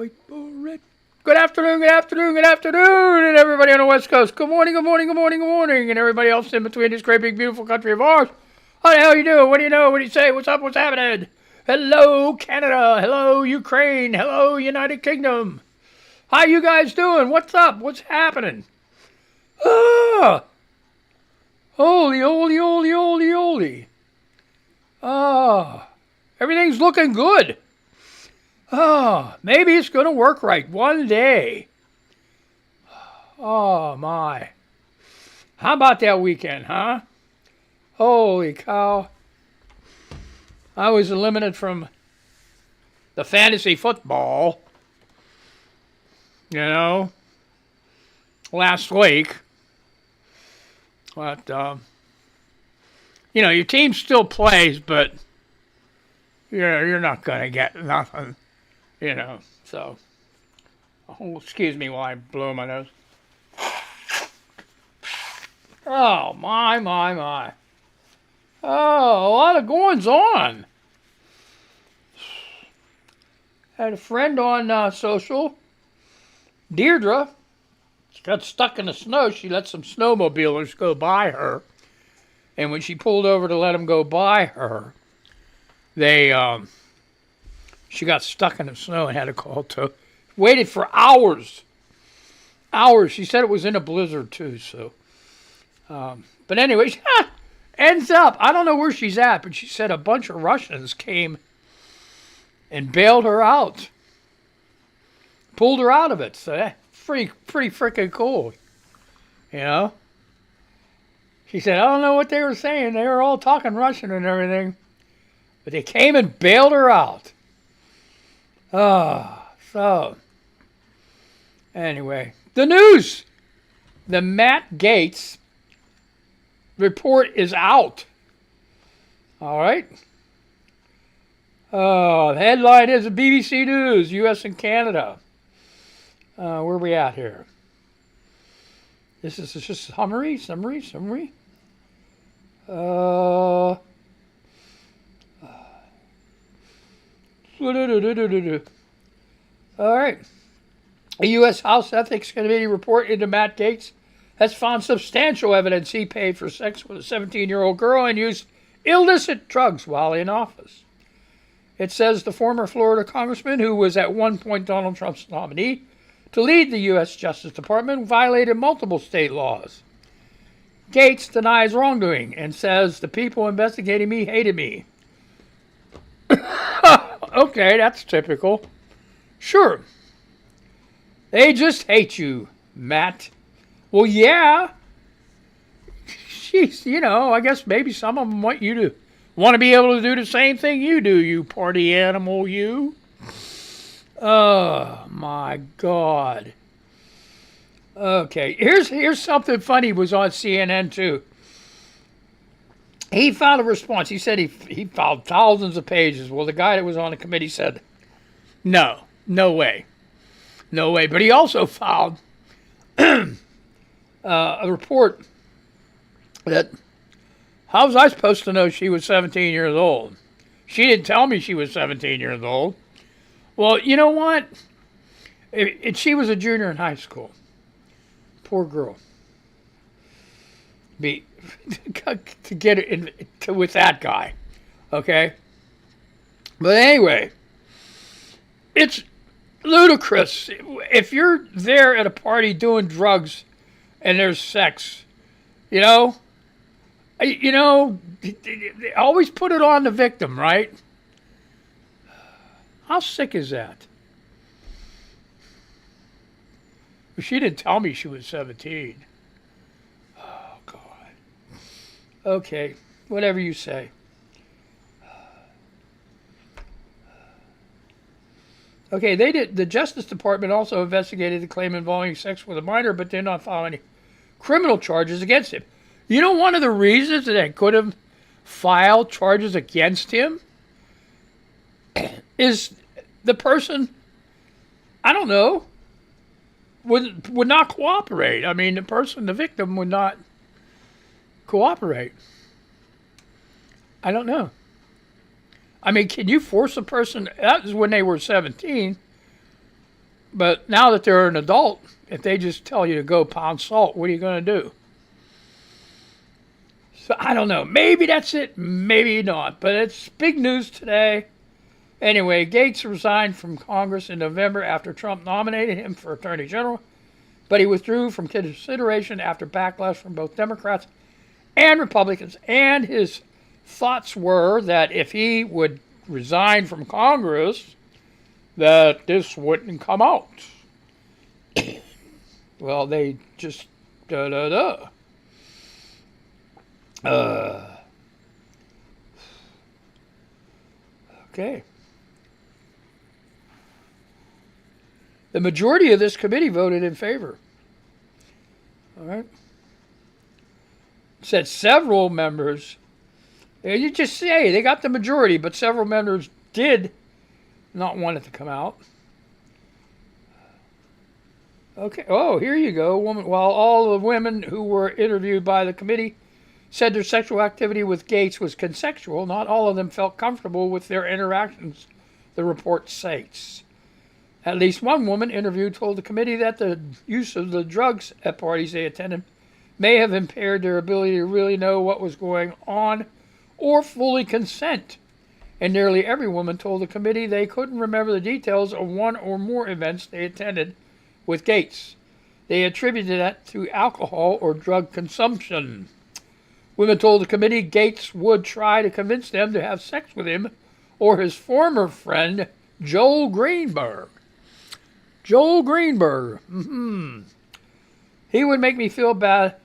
Wait for it. Good afternoon, good afternoon, good afternoon, and everybody on the West Coast. Good morning, good morning, good morning, good morning, and everybody else in between this great big beautiful country of ours. How the hell you doing? What do you know? What do you say? What's up? What's happening? Hello, Canada. Hello, Ukraine. Hello, United Kingdom. How you guys doing? What's up? What's happening? Ah, holy, holy, holy, holy, holy. Ah, everything's looking good. Oh, maybe it's going to work right one day. Oh, my. How about that weekend, huh? Holy cow. I was eliminated from the fantasy football, last week. But, your team still plays, but you're not going to get nothing. So, excuse me while I blow my nose. Oh, my. Oh, a lot of goings on. Had a friend on social, Deirdre. She got stuck in the snow. She let some snowmobilers go by her. And when she pulled over to let them go by her, she got stuck in the snow and had to call tow. Waited for hours. She said it was in a blizzard too. So, but anyway, ends up, I don't know where she's at, but she said a bunch of Russians came and bailed her out, pulled her out of it. So that's pretty freaking cool. She said, I don't know what they were saying. They were all talking Russian and everything, but they came and bailed her out. So, anyway, the news. The Matt Gaetz report is out. All right. The headline is the BBC News, U.S. and Canada. Where are we at here? This is just summary. All right. A U.S. House Ethics Committee report into Matt Gaetz has found substantial evidence he paid for sex with a 17-year-old girl and used illicit drugs while in office. It says the former Florida congressman, who was at one point Donald Trump's nominee to lead the U.S. Justice Department, violated multiple state laws. Gaetz denies wrongdoing and says the people investigating me hated me. Okay, that's typical. Sure. They just hate you, Matt. Well, yeah. Jeez, I guess maybe some of them want to be able to do the same thing you do, you party animal, you. Oh, my God. Okay, here's something funny was on CNN, too. He filed a response. He said he filed thousands of pages. Well, the guy that was on the committee said, no way. No way. But he also filed a report that, how was I supposed to know she was 17 years old? She didn't tell me she was 17 years old. Well, you know what? She was a junior in high school. Poor girl. To get it with that guy. Okay? But anyway, it's ludicrous. If you're there at a party doing drugs and there's sex, always put it on the victim, right? How sick is that? She didn't tell me she was 17. Oh, God. Okay, whatever you say. Okay, the Justice Department also investigated the claim involving sex with a minor, but did not file any criminal charges against him. One of the reasons that they could have filed charges against him is the person, I don't know, would not cooperate. I mean, the victim would not cooperate. I don't know. I mean, can you force a person? That was when they were 17. But now that they're an adult, if they just tell you to go pound salt, what are you going to do? So I don't know. Maybe that's it. Maybe not. But it's big news today. Anyway, Gates resigned from Congress in November after Trump nominated him for Attorney General, but he withdrew from consideration after backlash from both Democrats and Republicans. And his thoughts were that if he would resign from Congress, that this wouldn't come out. Well, they just okay. The majority of this committee voted in favor. All right. Said several members, you just say they got the majority, but several members did not want it to come out. Okay. Oh, here you go. While all the women who were interviewed by the committee said their sexual activity with Gates was consensual, not all of them felt comfortable with their interactions, the report states. At least one woman interviewed told the committee that the use of the drugs at parties they attended may have impaired their ability to really know what was going on or fully consent. And nearly every woman told the committee they couldn't remember the details of one or more events they attended with Gates. They attributed that to alcohol or drug consumption. Women told the committee Gates would try to convince them to have sex with him or his former friend, Joel Greenberg. Joel Greenberg. He would make me feel bad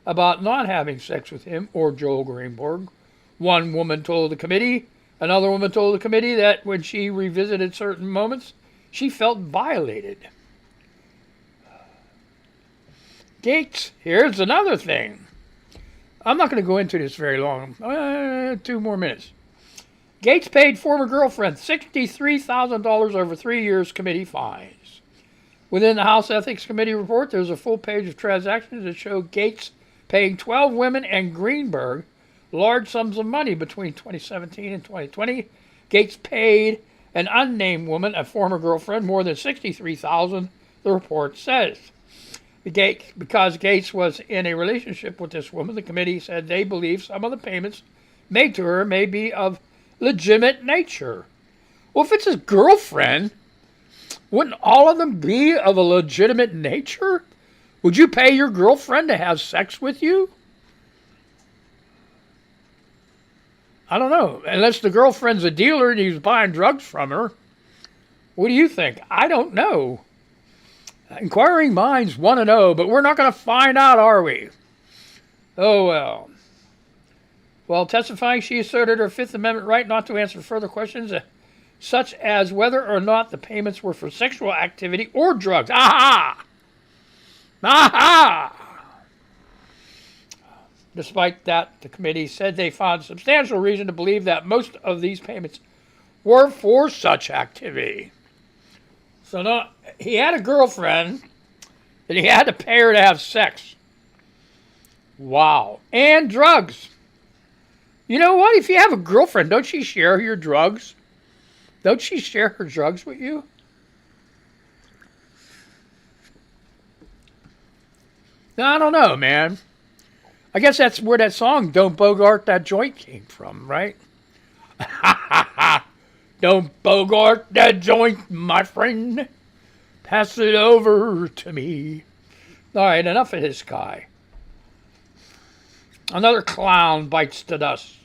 about not having sex with him or Joel Greenberg. One woman told the committee. Another woman told the committee that when she revisited certain moments, she felt violated. Gates, here's another thing. I'm not going to go into this very long. 2 more minutes. Gates paid former girlfriend $63,000 over 3 years, committee fines. Within the House Ethics Committee report, there's a full page of transactions that show Gates paying 12 women and Greenberg large sums of money between 2017 and 2020. Gates paid an unnamed woman, a former girlfriend, more than $63,000, the report says. Because Gates was in a relationship with this woman, the committee said they believe some of the payments made to her may be of legitimate nature. Well, if it's his girlfriend, wouldn't all of them be of a legitimate nature? Would you pay your girlfriend to have sex with you? I don't know. Unless the girlfriend's a dealer and he's buying drugs from her. What do you think? I don't know. Inquiring minds want to know, but we're not going to find out, are we? Oh, well. While testifying, she asserted her Fifth Amendment right not to answer further questions, such as whether or not the payments were for sexual activity or drugs. Aha! Aha! Despite that, the committee said they found substantial reason to believe that most of these payments were for such activity. So no, he had a girlfriend that he had to pay her to have sex. Wow. And drugs. You know what? If you have a girlfriend, don't she share your drugs? Don't she share her drugs with you? I don't know, man. I guess that's where that song, Don't Bogart That Joint, came from, right? Don't bogart that joint, my friend. Pass it over to me. All right, enough of this guy. Another clown bites the dust.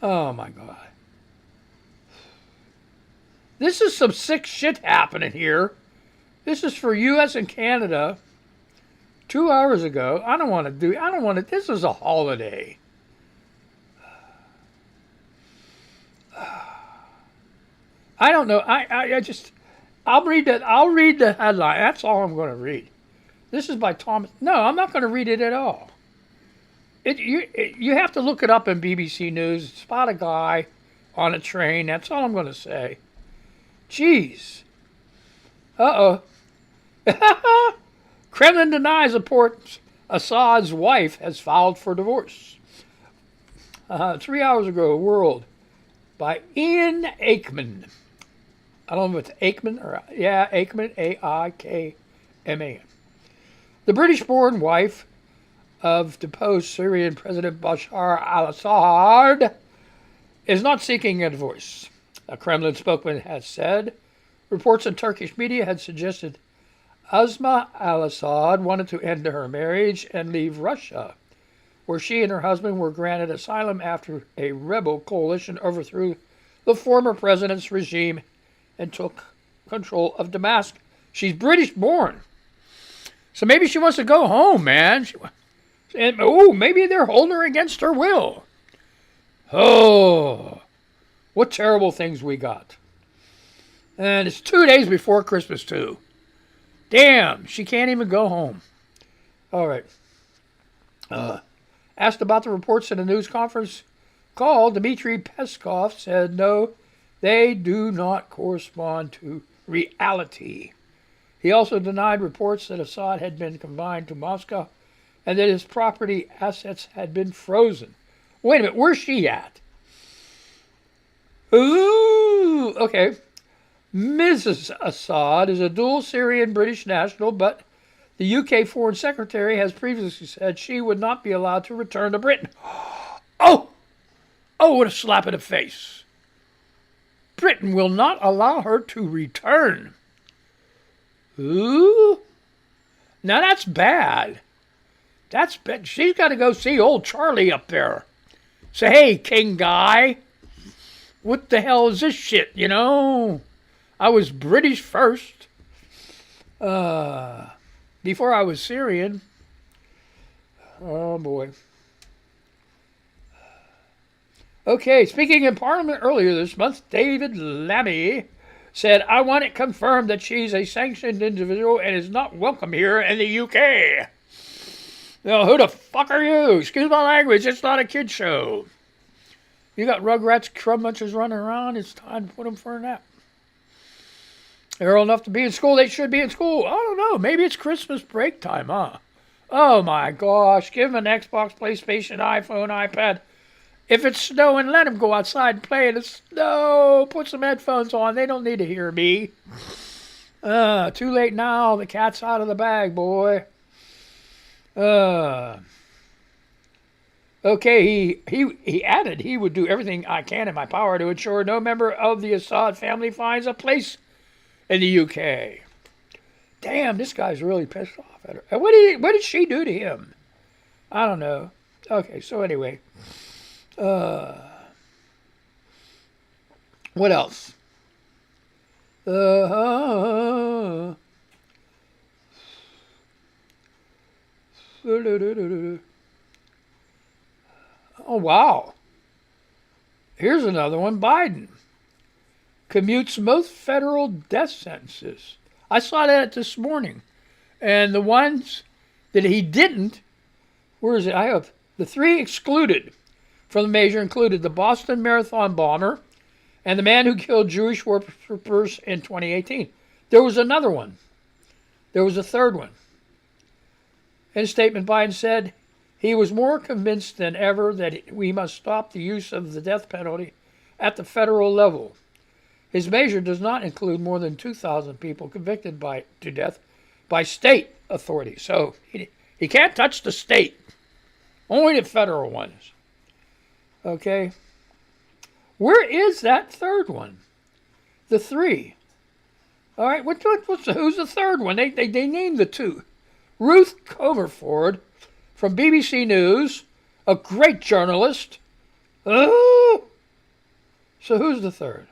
Oh, my God. This is some sick shit happening here. This is for U.S. and Canada. 2 hours ago. This is a holiday. I don't know. I'll read the headline. That's all I'm going to read. This is by Thomas. No, I'm not going to read it at all. You have to look it up in BBC News. Spot a guy on a train. That's all I'm going to say. Jeez. Uh-oh. Kremlin denies reports Assad's wife has filed for divorce. 3 hours ago, World, by Ian Aikman. I don't know if it's Aikman or, yeah, Aikman, Aikman. The British-born wife of deposed Syrian President Bashar al-Assad is not seeking a divorce. A Kremlin spokesman has said. Reports in Turkish media had suggested Asma al-Assad wanted to end her marriage and leave Russia, where she and her husband were granted asylum after a rebel coalition overthrew the former president's regime and took control of Damascus. She's British-born. So maybe she wants to go home, man. Maybe they're holding her against her will. Oh, what terrible things we got. And it's 2 days before Christmas, too. Damn, she can't even go home. All right. Asked about the reports in a news conference call, Dmitry Peskov said no, they do not correspond to reality. He also denied reports that Assad had been confined to Moscow and that his property assets had been frozen. Wait a minute, where's she at? Ooh, okay. Mrs. Assad is a dual Syrian-British national, but the UK Foreign Secretary has previously said she would not be allowed to return to Britain. Oh, what a slap in the face. Britain will not allow her to return. Ooh. Now that's bad. That's bad. She's got to go see old Charlie up there. Say, hey, King Guy, what the hell is this shit, you know? I was British first. Before I was Syrian. Oh, boy. Okay, speaking in Parliament earlier this month, David Lammy said, I want it confirmed that she's a sanctioned individual and is not welcome here in the UK. Now, who the fuck are you? Excuse my language, it's not a kid show. You got Rugrats, Crumb Munchers running around, it's time to put them for a nap. They're old enough to be in school, they should be in school. I don't know, maybe it's Christmas break time, huh? Oh my gosh, give them an Xbox, PlayStation, iPhone, iPad. If it's snowing, let them go outside and play in the snow. Put some headphones on, they don't need to hear me. Too late now, the cat's out of the bag, boy. Okay, he added he would do everything I can in my power to ensure no member of the Assad family finds a place in the UK. Damn, this guy's really pissed off at her. What did she do to him? I don't know. Okay, so anyway. What else? Oh, wow. Here's another one. Biden commutes most federal death sentences. I saw that this morning. And the ones that he didn't, where is it? I have the 3 excluded from the measure included the Boston Marathon bomber and the man who killed Jewish workers in 2018. There was another one. There was a third one. In a statement, Biden said he was more convinced than ever that we must stop the use of the death penalty at the federal level. His measure does not include more than 2,000 people convicted to death by state authorities. So he can't touch the state, only the federal ones. Okay. Where is that third one? The 3. All right. Who's the third one? They named the 2. Ruth Comerford from BBC News, a great journalist. So who's the third?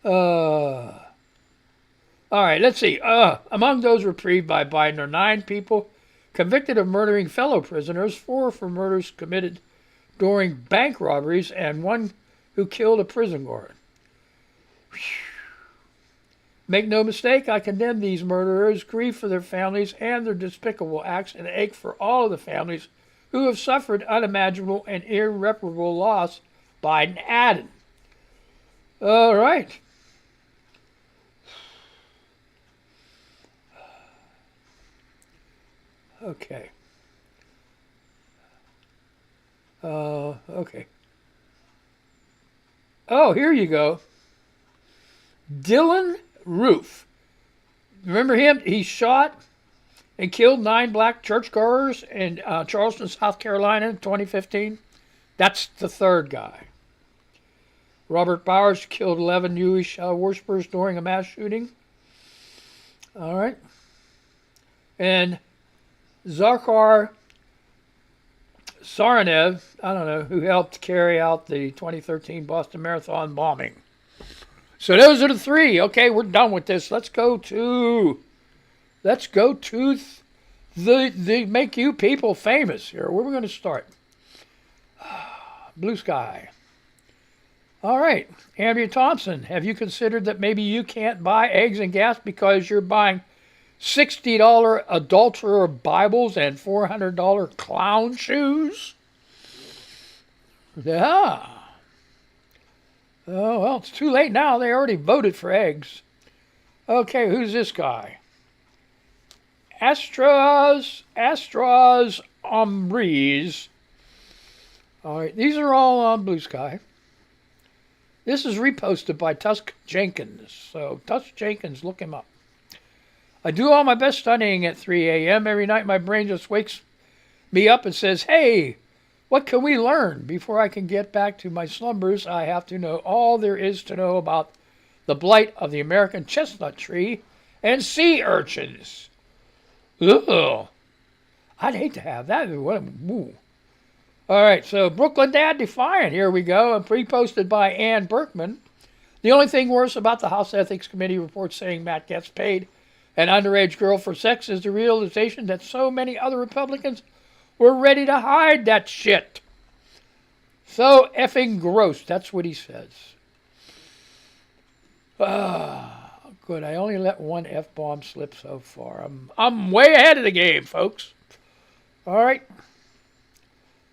All right. Let's see. Among those reprieved by Biden are 9 people convicted of murdering fellow prisoners, 4 for murders committed during bank robberies, and 1 who killed a prison guard. Make no mistake, I condemn these murderers, grieve for their families and their despicable acts, and ache for all of the families who have suffered unimaginable and irreparable loss, Biden added. All right. Okay. Okay. Oh, here you go. Dylan Roof. Remember him? He shot and killed 9 black churchgoers in Charleston, South Carolina in 2015. That's the third guy. Robert Bowers killed 11 Jewish worshippers during a mass shooting. All right. And Zakhar Saranev, I don't know, who helped carry out the 2013 Boston Marathon bombing. So those are the 3. Okay, we're done with this. Let's go to the make you people famous here. Where are we going to start? Blue Sky. All right, Andrea Thompson, have you considered that maybe you can't buy eggs and gas because you're buying $60 adulterer Bibles and $400 clown shoes? Yeah. Oh, well, it's too late now. They already voted for eggs. Okay, who's this guy? Astras Ombres. All right, these are all on Blue Sky. This is reposted by Tusk Jenkins. So, Tusk Jenkins, look him up. I do all my best studying at 3 a.m. Every night my brain just wakes me up and says, hey, what can we learn? Before I can get back to my slumbers, I have to know all there is to know about the blight of the American chestnut tree and sea urchins. Ugh. I'd hate to have that. Ooh. All right, so Brooklyn Dad Defiant, here we go, and pre-posted by Ann Berkman. The only thing worse about the House Ethics Committee report saying Matt gets paid an underage girl for sex is the realization that so many other Republicans were ready to hide that shit. So effing gross, that's what he says. Good, I only let one F-bomb slip so far. I'm way ahead of the game, folks. All right.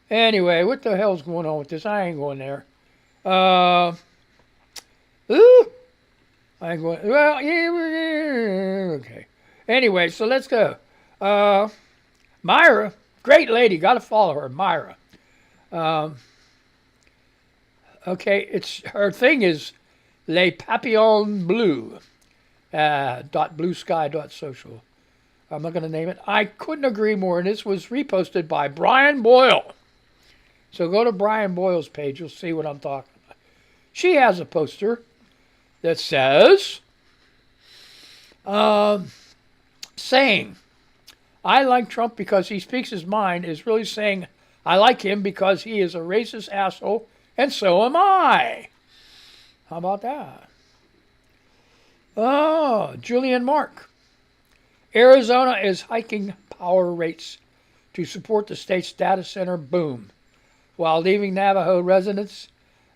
Anyway, what the hell's going on with this? I ain't going there. I ain't going. Well, yeah, okay. Anyway, so let's go. Myra, great lady. Got to follow her, Myra. Okay, it's her thing is Les Papillons Bleu. .bluesky.social. I'm not going to name it. I couldn't agree more, and this was reposted by Brian Boyle. So go to Brian Boyle's page. You'll see what I'm talking about. She has a poster that says, saying, I like Trump because he speaks his mind, is really saying, I like him because he is a racist asshole, and so am I. How about that? Oh, Julian Mark. Arizona is hiking power rates to support the state's data center boom, while leaving Navajo residents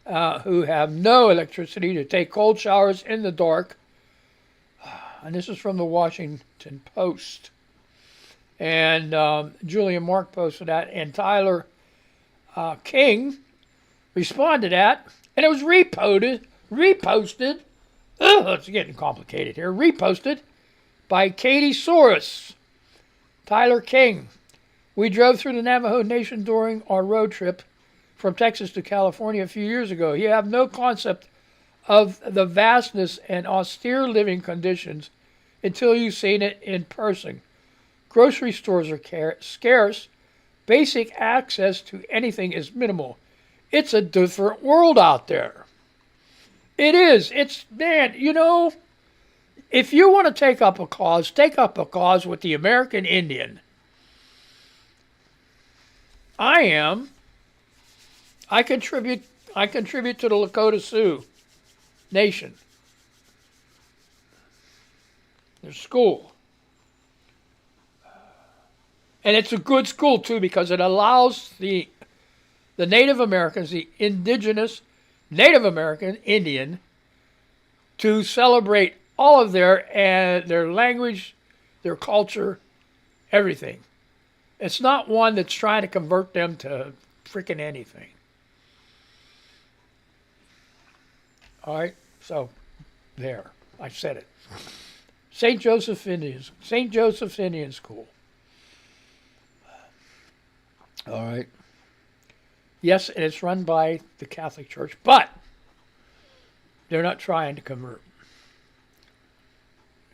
who have no electricity to take cold showers in the dark. And this is from the Washington Post. And Julian Mark posted that, and Tyler King responded to that, and it was reposted. It's getting complicated here. Reposted by Katie Soros. Tyler King. We drove through the Navajo Nation during our road trip from Texas to California a few years ago. You have no concept of the vastness and austere living conditions until you've seen it in person. Grocery stores are scarce. Basic access to anything is minimal. It's a different world out there. It is. It's, man, you know, if you want to take up a cause with the American Indian. I contribute to the Lakota Sioux Nation. Their school. And it's a good school, too, because it allows the Native Americans, the indigenous Native American Indian, to celebrate all of their language, their culture, everything. It's not one that's trying to convert them to freaking anything. All right, so there, I said it. St. Joseph's Indian School. All right. Yes, and it's run by the Catholic Church, but they're not trying to convert.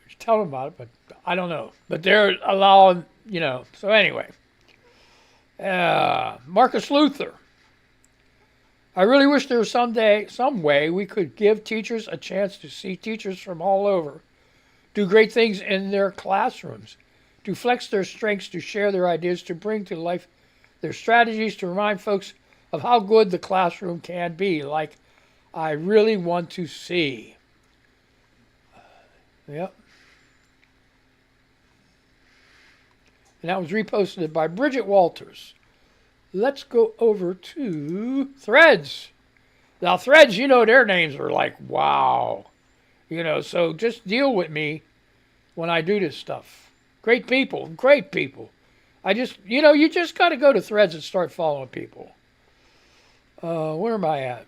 Just tell them about it, but I don't know. But they're allowing, So anyway, Marcus Luther. I really wish there was some way we could give teachers a chance to see teachers from all over do great things in their classrooms, to flex their strengths, to share their ideas, to bring to life their strategies, to remind folks of how good the classroom can be, like I really want to see. Yep. And that was reposted by Bridget Walters. Let's go over to Threads. Now, Threads, their names are like, wow. So just deal with me when I do this stuff. Great people. I just, you just got to go to Threads and start following people. Where am I at?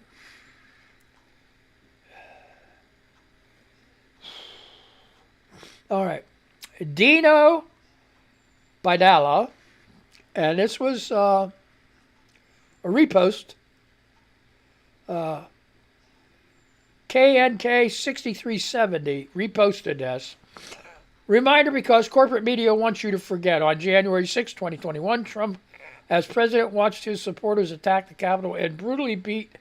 All right. Dino Bidala. And this was a repost. KNK6370 reposted this. Reminder, because corporate media wants you to forget. On January 6, 2021, Trump, as president, watched his supporters attack the Capitol and brutally beat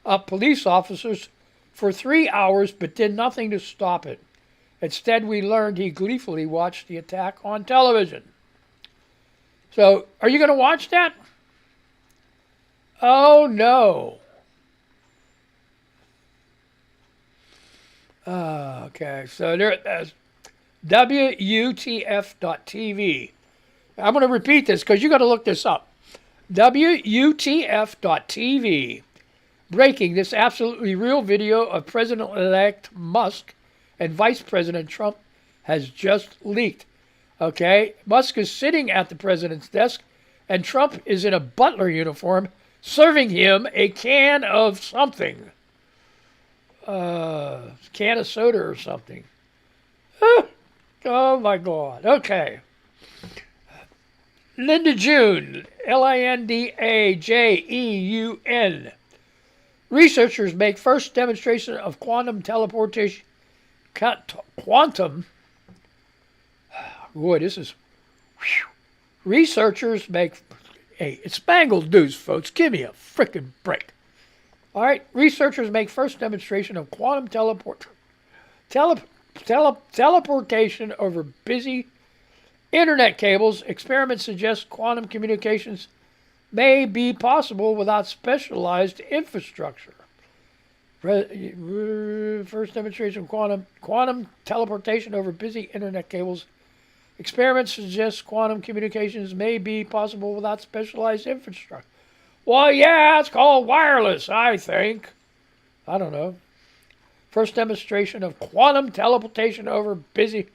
up police officers for 3 hours, but did nothing to stop it. Instead, we learned he gleefully watched the attack on television. So, are you going to watch that? Oh, no. Okay, so there's WUTF.TV. I'm going to repeat this because you got to look this up. WUTF.TV. Breaking, this absolutely real video of President-elect Musk and Vice President Trump has just leaked. Okay, Musk is sitting at the president's desk, and Trump is in a butler uniform serving him a can of something. Can of soda or something. Oh my God. Okay. Linda June, Lindajeun. Researchers make first demonstration of quantum teleportation. Boy, this is. Whew. Researchers make. Hey, it's Mangled news, folks. Give me a frickin' break. All right, researchers make first demonstration of quantum teleportation over busy internet cables. Experiments suggest quantum communications may be possible without specialized infrastructure. First demonstration of quantum teleportation over busy internet cables. Experiments suggest quantum communications may be possible without specialized infrastructure. Well, yeah, it's called wireless, I think. I don't know. First demonstration of quantum teleportation over busy.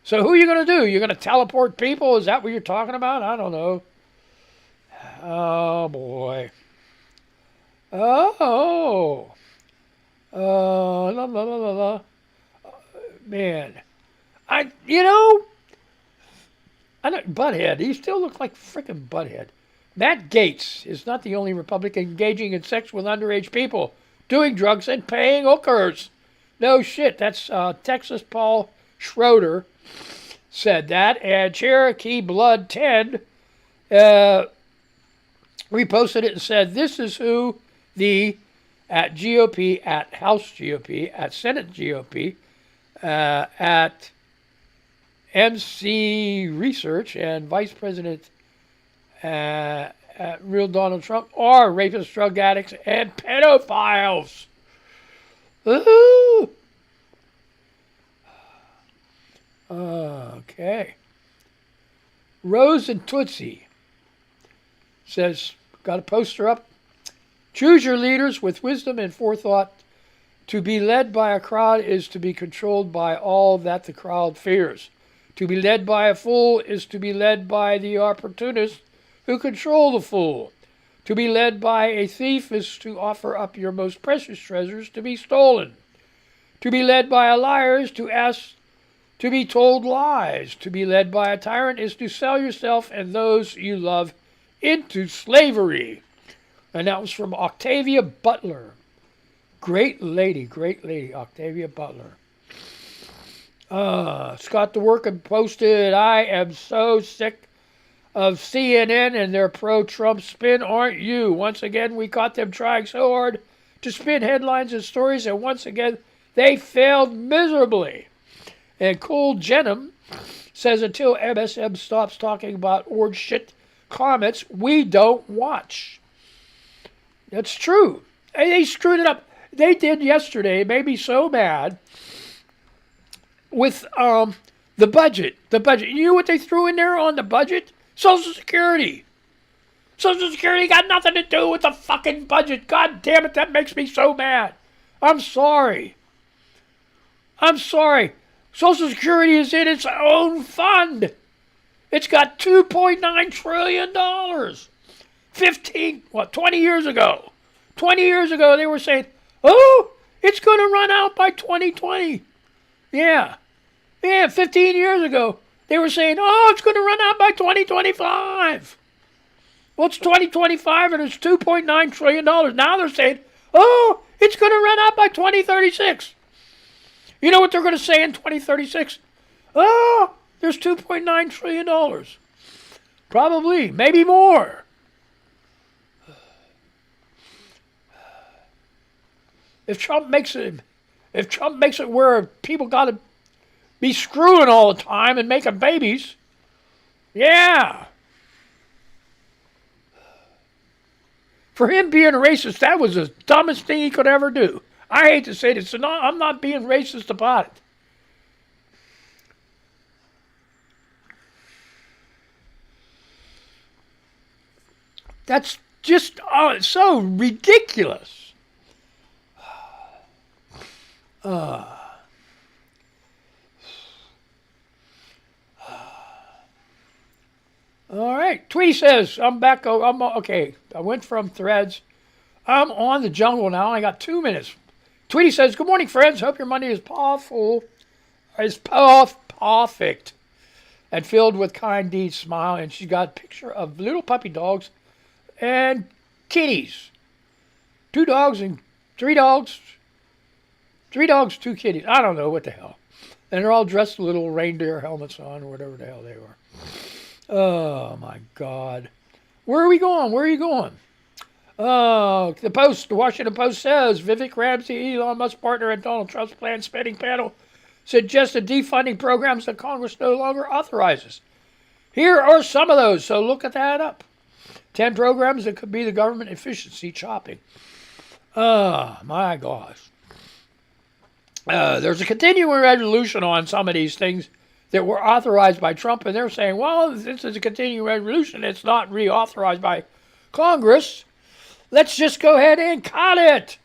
So who are you going to do? You're going to teleport people? Is that what you're talking about? I don't know. Oh, boy. Oh. Man. Butthead. He still looks like frickin' Butthead. Matt Gaetz is not the only Republican engaging in sex with underage people, doing drugs and paying hookers. No shit. That's Texas Paul Schroeder said that. And Cherokee Blood 10 reposted it and said, this is who at GOP, at House GOP, at Senate GOP, at MC Research and Vice President real Donald Trump are rapists, drug addicts, and pedophiles. Ooh. Okay. Rose and Tootsie says, got a poster up. Choose your leaders with wisdom and forethought. To be led by a crowd is to be controlled by all that the crowd fears. To be led by a fool is to be led by the opportunists who control the fool. To be led by a thief is to offer up your most precious treasures to be stolen. To be led by a liar is to ask to be told lies. To be led by a tyrant is to sell yourself and those you love into slavery. And that was from Octavia Butler. Great lady, Octavia Butler. Scott the Worker posted, I am so sick of CNN and their pro-Trump spin, aren't you? Once again, we caught them trying so hard to spin headlines and stories, and once again, they failed miserably. And Cole Jenham says, until MSM stops talking about orange shit comments, we don't watch. That's true. They screwed it up. They did yesterday. It made me so mad with the budget. The budget. You know what they threw in there on the budget? Social Security. Social Security got nothing to do with the fucking budget. God damn it, that makes me so mad. I'm sorry. Social Security is in its own fund. It's got $2.9 trillion. 20 years ago. 20 years ago, they were saying, oh, it's going to run out by 2020. Yeah, 15 years ago, they were saying, oh, it's going to run out by 2025. Well, it's 2025 and it's $2.9 trillion. Now they're saying, oh, it's going to run out by 2036. You know what they're going to say in 2036? Oh, there's $2.9 trillion. Probably, maybe more. If Trump makes it where people got to be screwing all the time and making babies, yeah. For him being a racist, that was the dumbest thing he could ever do. I hate to say this, so I'm not being racist about it. That's just so ridiculous. All right. Tweety says, I'm back. I'm okay. I went from threads. I'm on the jungle now. I got 2 minutes. Tweety says, good morning, friends. Hope your Monday is perfect and filled with kind deeds. Smile. And she's got a picture of little puppy dogs and kitties. 2 dogs and 3 dogs. 3 dogs, 2 kitties. I don't know what the hell. And they're all dressed with little reindeer helmets on or whatever the hell they were. Oh, my God. Where are we going? Where are you going? The Washington Post says, Vivek Ramsey, Elon Musk partner at Donald Trump's planned spending panel, suggested defunding programs that Congress no longer authorizes. Here are some of those, so look at that up. 10 programs that could be the government efficiency chopping. Oh, my gosh. There's a continuing resolution on some of these things that were authorized by Trump, and they're saying, well, this is a continuing resolution. It's not reauthorized by Congress. Let's just go ahead and cut it.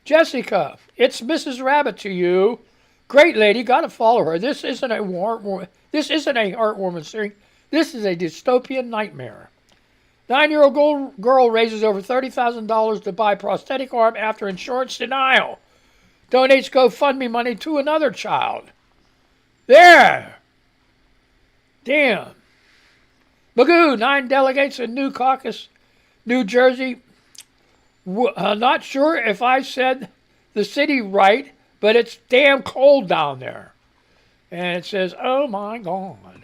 Jessica, it's Mrs. Rabbit to you. Great lady, got to follow her. This isn't a heartwarming thing. This is a dystopian nightmare. 9-year-old girl raises over $30,000 to buy prosthetic arm after insurance denial. Donates GoFundMe money to another child. There. Damn. Magoo, 9 delegates in New Caucus, New Jersey. Not sure if I said the city right, but it's damn cold down there. And it says, oh my God.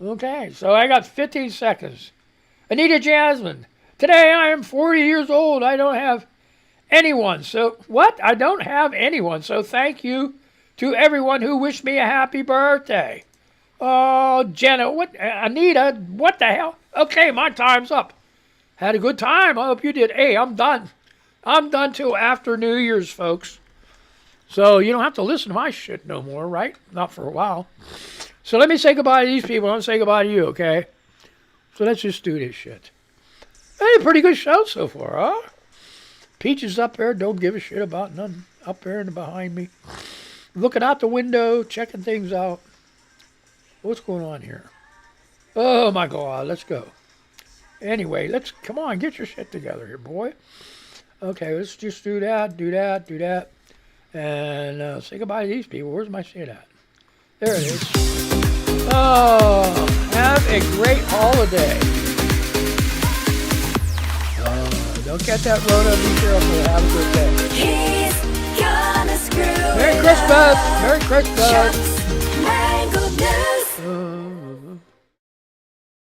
Okay, so I got 15 seconds. Anita Jasmine, today I am 40 years old. I don't have anyone. So, what? I don't have anyone. So thank you to everyone who wished me a happy birthday. Oh, Jenna, Anita, what the hell? Okay, my time's up. Had a good time. I hope you did. Hey, I'm done. I'm done till after New Year's, folks. So you don't have to listen to my shit no more, right? Not for a while. So let me say goodbye to these people. I'm going to say goodbye to you, okay? So let's just do this shit. Hey, pretty good show so far, huh? Peach is up there, don't give a shit about nothing. Up there and behind me. Looking out the window, checking things out. What's going on here? Oh my God, let's go. Anyway, come on, get your shit together here, boy. Okay, let's just do that. And say goodbye to these people. Where's my shit at? There it is. Oh. Have a great holiday. Don't get that Rona. Be careful. Have a good day. He's gonna screw Merry it Christmas. up. Merry Christmas. Chuck's